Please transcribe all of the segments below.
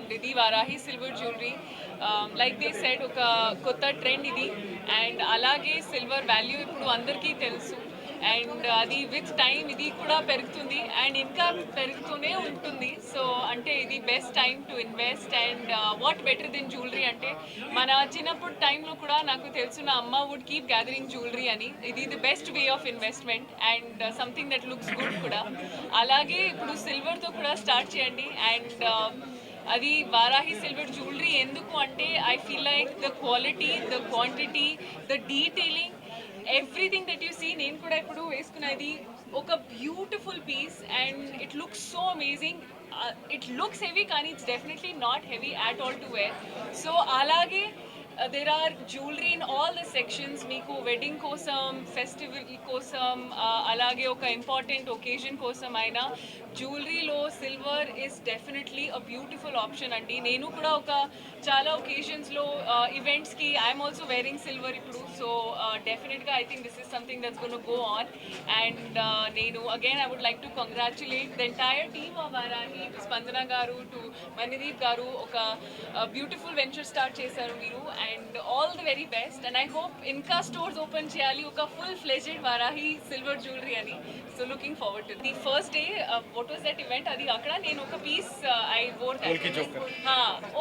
And ఇది Varahi silver jewellery like they said ఒక కొత్త ట్రెండ్ ఇది అండ్ అలాగే సిల్వర్ వాల్యూ ఇప్పుడు అందరికీ తెలుసు అండ్ అది విత్ టైం ఇది కూడా పెరుగుతుంది అండ్ ఇంకా పెరుగుతూనే ఉంటుంది. సో అంటే ఇది best time to invest and what better than jewellery అంటే మన చిన్నప్పుడు టైంలో కూడా నాకు తెలుసు నా అమ్మ వుడ్ కీప్ గ్యాదరింగ్ జ్యువెలరీ అని. ఇది the best way of investment and something that looks good కూడా. అలాగే ఇప్పుడు సిల్వర్తో కూడా స్టార్ట్ చేయండి అండ్ అది వారాహి సిల్వర్ జ్యువెలరీ ఎందుకు అంటే I feel like the quality, the quantity, the detailing, everything that you see. నేను కూడా ఇప్పుడు వేసుకున్నది ఒక beautiful piece and it looks so amazing. It looks heavy కానీ it's definitely not heavy at all to wear. So అలాగే there are jewelry in all the sections. మీకు wedding కోసం, festival కోసం, అలాగే ఒక ఇంపార్టెంట్ ఒకేజన్ కోసం అయినా జ్యువెలరీలో silver is definitely a beautiful option అండి. నేను కూడా ఒక చాలా ఒకేజన్స్లో ఈవెంట్స్కి ఐఎమ్ ఆల్సో వేరింగ్ సిల్వర్ ఇప్పుడు. సో డెఫినెట్గా I think this is something that's gonna go on and నేను again I would like to congratulate the entire team of Varahi, Spandana గారు టు మణిదీప్ గారు. ఒక బ్యూటిఫుల్ వెంచర్ స్టార్ట్ చేశారు మీరు and all the very best and I hope ఇంకా stores open చేయాలి ఒక full fledged Varahi silver jewellery అని. So looking forward to the first day what was that event. అది అక్కడ నేను ఒక పీస్ ఐ వోర్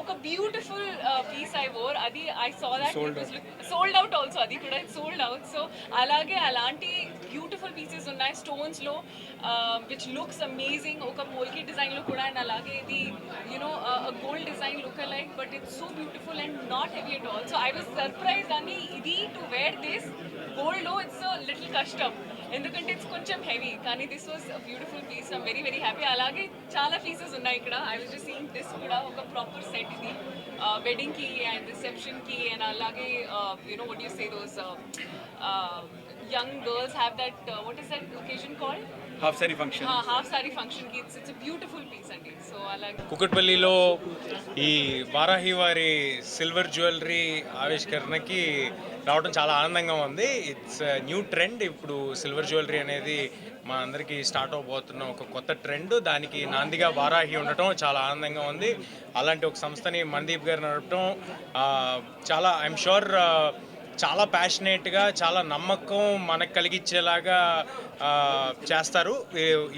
ఒక బ్యూటిఫుల్ పీస్ ఐ వోర్. అది I saw that it was sold out also. అది కూడా సోల్డ్ అవుట్. సో అలాగే అలాంటి బ్యూటిఫుల్ పీసెస్ ఉన్నాయి స్టోన్స్లో విచ్ లుక్స్ అమేజింగ్. ఒక పోల్కి డిజైన్లో కూడా అండ్ అలాగే ఇది you know gold design look like but it's so beautiful and not heavy at all. So I was surprised ani idi to wear this gold lo it's a little kashtam endukante it's koncham heavy kani this was a beautiful piece. I'm very very happy. Alage chaala pieces unnai ikkada. I was just seeing this kuda oka proper set idi wedding ki and reception ki and alage you know what do you say those young girls have that what is that occasion called, half sorry function. Half sorry function కి it's a beautiful piece అండి. So అలాగే కుకట్పల్లిలో ఈ వారాహి వారి silver jewellery ఆవిష్కరణకి రావడం చాలా ఆనందంగా ఉంది. It's new trend. ఇప్పుడు సిల్వర్ జ్యువెలరీ అనేది మా అందరికీ స్టార్ట్ అవబోతున్న ఒక కొత్త ట్రెండ్. దానికి నాందిగా వారాహి ఉండటం చాలా ఆనందంగా ఉంది. అలాంటి ఒక సంస్థని మణిదీప్ గారు నడపడం చాలా ఐఎమ్ షూర్ చాలా ప్యాషనేట్గా, చాలా నమ్మకం మనకు కలిగించేలాగా చేస్తారు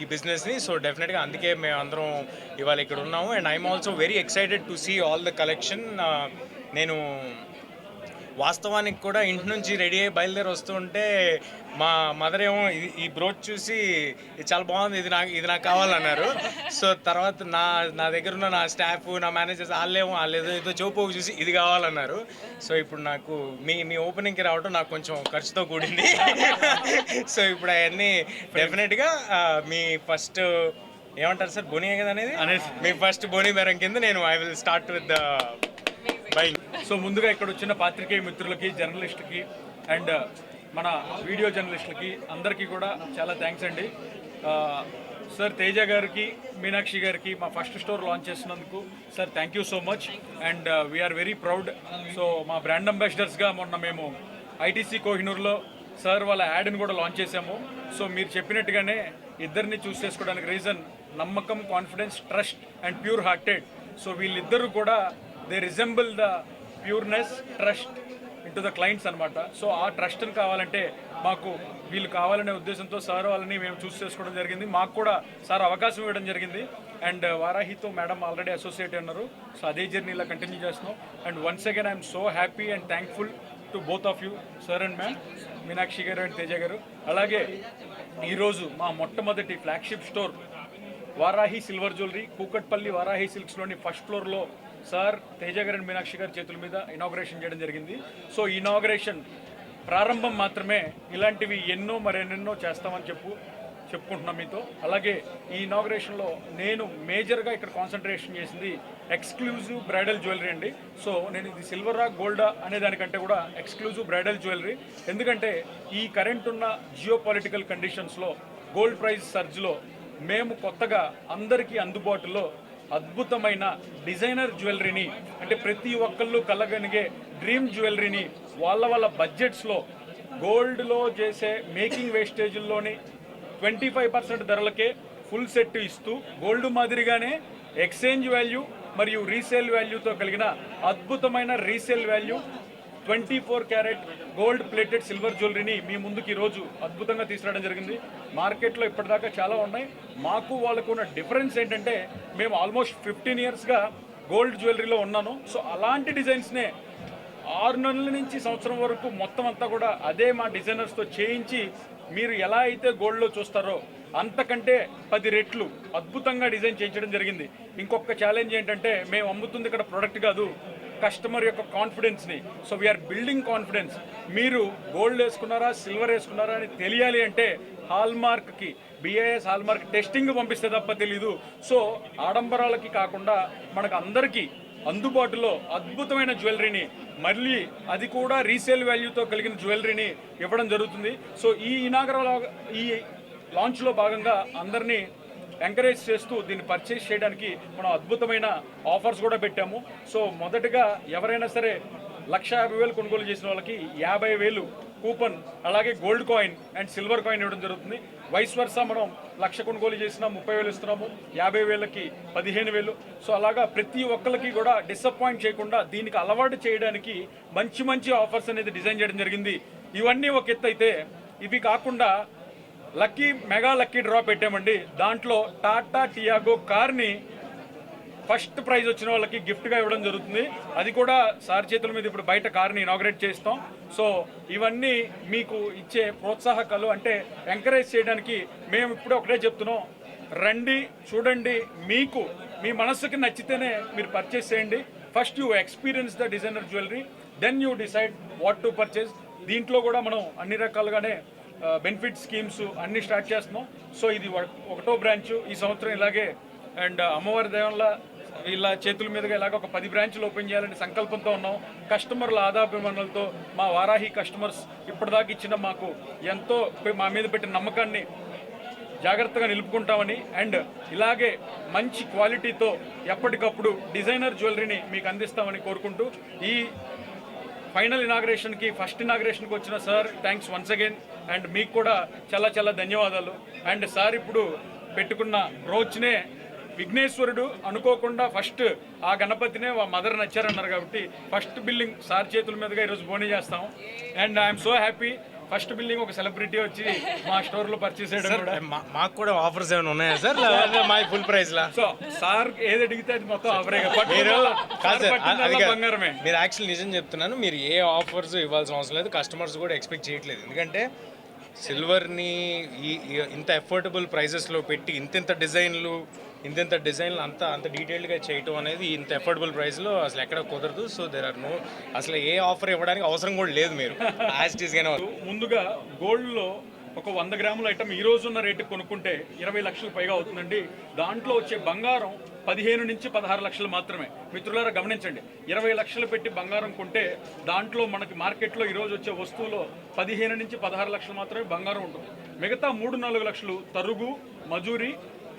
ఈ బిజినెస్ని. సో డెఫినెట్గా అందుకే మేము అందరం ఇవాళ ఇక్కడ ఉన్నాము and I'm also very excited to see all the collection. నేను వాస్తవానికి కూడా ఇంటి నుంచి రెడీ అయ్యి బయలుదేరి వస్తుంటే మా మదర్ ఏమో ఈ బ్రోచ్ చూసి ఇది చాలా బాగుంది, ఇది నాకు కావాలన్నారు. సో తర్వాత నా దగ్గర ఉన్న నా స్టాఫ్, నా మేనేజర్స్ వాళ్ళు ఏదో చౌపోగు చూసి ఇది కావాలన్నారు. సో ఇప్పుడు నాకు మీ ఓపెనింగ్కి రావడం నాకు కొంచెం ఖర్చుతో కూడింది. సో ఇప్పుడు అవన్నీ డెఫినెట్గా మీ ఫస్ట్ ఏమంటారు సార్, బోనీ కదా అనేది మీ ఫస్ట్ బోనీ బేరం కింద నేను I will start with the buying. So ముందుగా ఇక్కడ వచ్చిన పాత్రికేయ మిత్రులకి, జర్నలిస్టులకి అండ్ మన వీడియో జర్నలిస్టులకి అందరికీ కూడా చాలా థ్యాంక్స్ అండి. సార్ తేజ గారికి, మీనాక్షి గారికి మా ఫస్ట్ స్టోర్ లాంచ్ చేసినందుకు sir thank you so much and we are very proud. So మా బ్రాండ్ అంబాసిడర్స్గా మొన్న మేము ఐటీసీ కోహినూర్లో సార్ వాళ్ళ యాడ్ని కూడా లాంచ్ చేసాము. సో మీరు చెప్పినట్టుగానే ఇద్దరిని చూస్ చేసుకోవడానికి రీజన్ నమ్మకం, confidence, trust and pure hearted. So వీళ్ళిద్దరూ కూడా they resemble the pureness, trust into the clients అనమాట. సో ఆ ట్రస్ట్ని కావాలంటే మాకు వీళ్ళు కావాలనే ఉద్దేశంతో సార్ వాళ్ళని మేము చూస్ చేసుకోవడం జరిగింది. మాకు కూడా సార్ అవకాశం ఇవ్వడం జరిగింది అండ్ వారాహితో మేడం ఆల్రెడీ అసోసియేట్ ఉన్నారు. సో అదే జర్నీలో కంటిన్యూ చేస్తున్నాం and once again I'm so happy and thankful to both of you sir and ma'am, Meenakshi garu and Teja garu. అలాగే ఈరోజు మా మొట్టమొదటి flagship store Varahi silver jewellery Kukatpally Varahi సిల్క్స్లోని ఫస్ట్ ఫ్లోర్లో సార్ తేజ గారు అండ్ మీనాక్షి గారి చేతుల మీద ఇనాగ్రేషన్ చేయడం జరిగింది. సో ఇనాగ్రేషన్ ప్రారంభం మాత్రమే. ఇలాంటివి ఎన్నో మరెన్నెన్నో చేస్తామని చెప్పుకుంటున్నాం మీతో. అలాగే ఈ ఇనాగ్రేషన్లో నేను మేజర్గా ఇక్కడ కాన్సన్ట్రేషన్ చేసింది ఎక్స్క్లూజివ్ బ్రైడల్ జ్యువెలరీ అండి. సో నేను ఇది సిల్వరా గోల్డా అనే దానికంటే కూడా ఎక్స్క్లూజివ్ బ్రైడల్ జ్యువెలరీ. ఎందుకంటే ఈ కరెంట్ ఉన్న జియో పొలిటికల్ కండిషన్స్లో, గోల్డ్ ప్రైస్ సర్జ్లో మేము కొత్తగా అందరికీ అందుబాటులో అద్భుతమైన డిజైనర్ జ్యువెలరీని, అంటే ప్రతి ఒక్కళ్ళు కలగనిగే డ్రీమ్ జ్యువెలరీని వాళ్ళ బడ్జెట్స్లో గోల్డ్లో చేసే మేకింగ్ వేస్టేజ్ల్లోని 25% ధరలకే ఫుల్ సెట్ ఇస్తూ, గోల్డ్ మాదిరిగానే ఎక్స్చేంజ్ వాల్యూ మరియు రీసేల్ వాల్యూతో కలిగిన అద్భుతమైన resale value 24 carat gold plated silver జ్యువెలరీని మీ ముందుకు ఈరోజు అద్భుతంగా తీసుకురావడం జరిగింది. మార్కెట్లో ఇప్పటిదాకా చాలా ఉన్నాయి. మాకు వాళ్ళకు ఉన్న డిఫరెన్స్ ఏంటంటే మేము ఆల్మోస్ట్ 15 ఇయర్స్గా గోల్డ్ జ్యువెలరీలో ఉన్నాను. సో అలాంటి డిజైన్స్నే 6 నెలల నుంచి సంవత్సరం వరకు మొత్తం అంతా కూడా అదే మా డిజైనర్స్తో చేయించి మీరు ఎలా అయితే గోల్డ్లో చూస్తారో అంతకంటే 10 రెట్లు అద్భుతంగా డిజైన్ చేయించడం జరిగింది. ఇంకొక ఛాలెంజ్ ఏంటంటే మేము అమ్ముతుంది ఇక్కడ ప్రొడక్ట్ కాదు, కస్టమర్ యొక్క కాన్ఫిడెన్స్ని. So we are building confidence. మీరు గోల్డ్ వేసుకున్నారా సిల్వర్ వేసుకున్నారా అని తెలియాలి అంటే హాల్మార్క్కి బిఐఎస్ హాల్మార్క్ టెస్టింగ్ పంపిస్తే తప్ప తెలీదు. సో ఆడంబరాలకి కాకుండా మనకు అందరికీ అందుబాటులో అద్భుతమైన జ్యువెలరీని, మళ్ళీ అది కూడా రీసేల్ వాల్యూతో కలిగిన జ్యువెలరీని ఇవ్వడం జరుగుతుంది. సో ఈ లాంచ్లో భాగంగా అందరినీ ఎంకరేజ్ చేస్తూ దీన్ని పర్చేస్ చేయడానికి మనం అద్భుతమైన ఆఫర్స్ కూడా పెట్టాము. సో మొదటగా ఎవరైనా సరే 1,50,000 కొనుగోలు చేసిన వాళ్ళకి 50,000 కూపన్, అలాగే gold coin and silver coin ఇవ్వడం జరుగుతుంది. వైస్ వర్సా మనం 1,00,000 కొనుగోలు చేసినా 30,000 ఇస్తున్నాము, 50,000కి 15,000. సో అలాగా ప్రతి ఒక్కరికి కూడా డిసప్పాయింట్ చేయకుండా దీనికి అలవాటు చేయడానికి మంచి మంచి ఆఫర్స్ అనేది డిజైన్ చేయడం జరిగింది. ఇవన్నీ ఒక ఎత్తు అయితే, ఇవి కాకుండా మెగా లక్కీ డ్రా పెట్టామండి. దాంట్లో టాటా టియాగో కార్ని ఫస్ట్ ప్రైజ్ వచ్చిన వాళ్ళకి గిఫ్ట్గా ఇవ్వడం జరుగుతుంది. అది కూడా సార్ చేతుల మీద ఇప్పుడు బయట కార్ని ఇనాగ్రేట్ చేస్తాం. సో ఇవన్నీ మీకు ఇచ్చే ప్రోత్సాహకాలు, అంటే ఎంకరేజ్ చేయడానికి మేము ఇప్పుడే ఒకటే చెప్తున్నాం, రండి చూడండి, మీకు మీ మనస్సుకి నచ్చితేనే మీరు పర్చేస్ చేయండి. First you experience the designer jewellery, then you decide what to purchase. దీంట్లో కూడా మనం అన్ని రకాలుగానే బెనిఫిట్ స్కీమ్స్ అన్నీ స్టార్ట్ చేస్తున్నాం. సో ఇది 1వ బ్రాంచ్ ఈ సంవత్సరం ఇలాగే, అండ్ అమ్మవారి దైవంల వీళ్ళ చేతుల మీదుగా ఇలాగ ఒక 10 బ్రాంచ్లు ఓపెన్ చేయాలని సంకల్పంతో ఉన్నాం. కస్టమర్ల ఆదాభిమానాలతో మా వారాహి కస్టమర్స్ ఇప్పటిదాకా ఇచ్చిన మాకు ఎంతో మా మీద పెట్టిన నమ్మకాన్ని జాగ్రత్తగా నిలుపుకుంటామని, అండ్ ఇలాగే మంచి క్వాలిటీతో ఎప్పటికప్పుడు డిజైనర్ జ్యువెలరీని మీకు అందిస్తామని కోరుకుంటూ, ఈ ఫైనల్ ఇనాగ్రేషన్కి ఫస్ట్ ఇనాగ్రేషన్కి వచ్చిన sir thanks once again, and మీకు కూడా చాలా చాలా ధన్యవాదాలు. అండ్ సార్ ఇప్పుడు పెట్టుకున్న బ్రోచ్నే విఘ్నేశ్వరుడు అనుకోకుండా ఫస్ట్ ఆ గణపతినే మదర్ నచ్చారన్నారు కాబట్టి ఫస్ట్ బిల్లింగ్ సార్ చేతుల మీదుగా ఈరోజు బోనీ చేస్తాం. And I'm so happy, first building ఒక సెలబ్రిటీ వచ్చి మా స్టోర్లో పర్చేస్ చేయడం కూడా. మాకు కూడా ఆఫర్స్ ఏమైనా ఉన్నాయా సార్? మా ఫుల్ ప్రైస్ లా? సో సార్ ఏది అడిగితే అది మొత్తం ఆఫరే. బంగారమే. మీరు యాక్చువల్లీ నిజం చెప్తున్నాను, మీరు ఏ ఆఫర్స్ ఇవ్వాల్సిన అవసరం లేదు, కస్టమర్స్ కూడా ఎక్స్పెక్ట్ చేయట్లేదు. ఎందుకంటే సిల్వర్ని ఇంత అఫోర్డబుల్ ప్రైజెస్లో పెట్టి ఇంత డిజైన్లు అంత డీటెయిల్డ్గా చేయటం అనేది ఇంత అఫోర్డబుల్ ప్రైస్లో అసలు ఎక్కడ కుదరదు. సో దేర్ ఆర్ నో, అసలు ఏ ఆఫర్ ఇవ్వడానికి అవసరం కూడా లేదు. మీరు యాస్టీస్గానే ముందుగా గోల్డ్లో ఒక 100 గ్రాముల ఐటమ్ ఈ రోజున్న రేటు కొనుక్కుంటే 20 లక్షలు పైగా అవుతుందండి. దాంట్లో వచ్చే బంగారం 15 నుంచి 16 లక్షలు మాత్రమే. మిత్రులారా గమనించండి, 20 లక్షలు పెట్టి బంగారం కొంటే దాంట్లో మనకి మార్కెట్లో ఈరోజు వచ్చే వస్తువులో 15 నుంచి 16 లక్షలు మాత్రమే బంగారం ఉంటుంది. మిగతా 3-4 లక్షలు తరుగు, మజూరీ,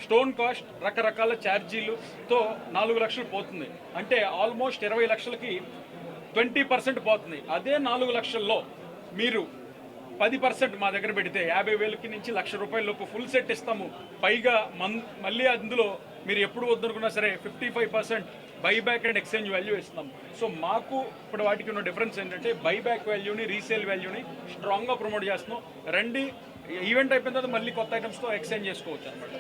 స్టోన్ కాస్ట్, రకరకాల ఛార్జీలతో 4 లక్షలు పోతుంది. అంటే ఆల్మోస్ట్ 20 లక్షలకి 20% పోతుంది. అదే 4 లక్షల్లో మీరు 10% మా దగ్గర పెడితే 50,000 నుంచి ₹1,00,000 లోపు ఫుల్ సెట్ ఇస్తాము. పైగా మళ్ళీ అందులో మీరు ఎప్పుడు వద్దనుకున్నా సరే 55% బైబ్యాక్ అండ్ ఎక్స్చేంజ్ వాల్యూ ఇస్తాం. సో మాకు ఇప్పుడు వాటికి ఉన్న డిఫరెన్స్ ఏంటంటే బైబ్యాక్ వాల్యూని, రీసేల్ వాల్యూని స్ట్రాంగ్గా ప్రమోట్ చేస్తున్నాం. రండి, ఈవెంట్ అయిపోయిన తర్వాత మళ్ళీ కొత్త ఐటమ్స్తో ఎక్స్చేంజ్ చేసుకోవచ్చు అనమాట.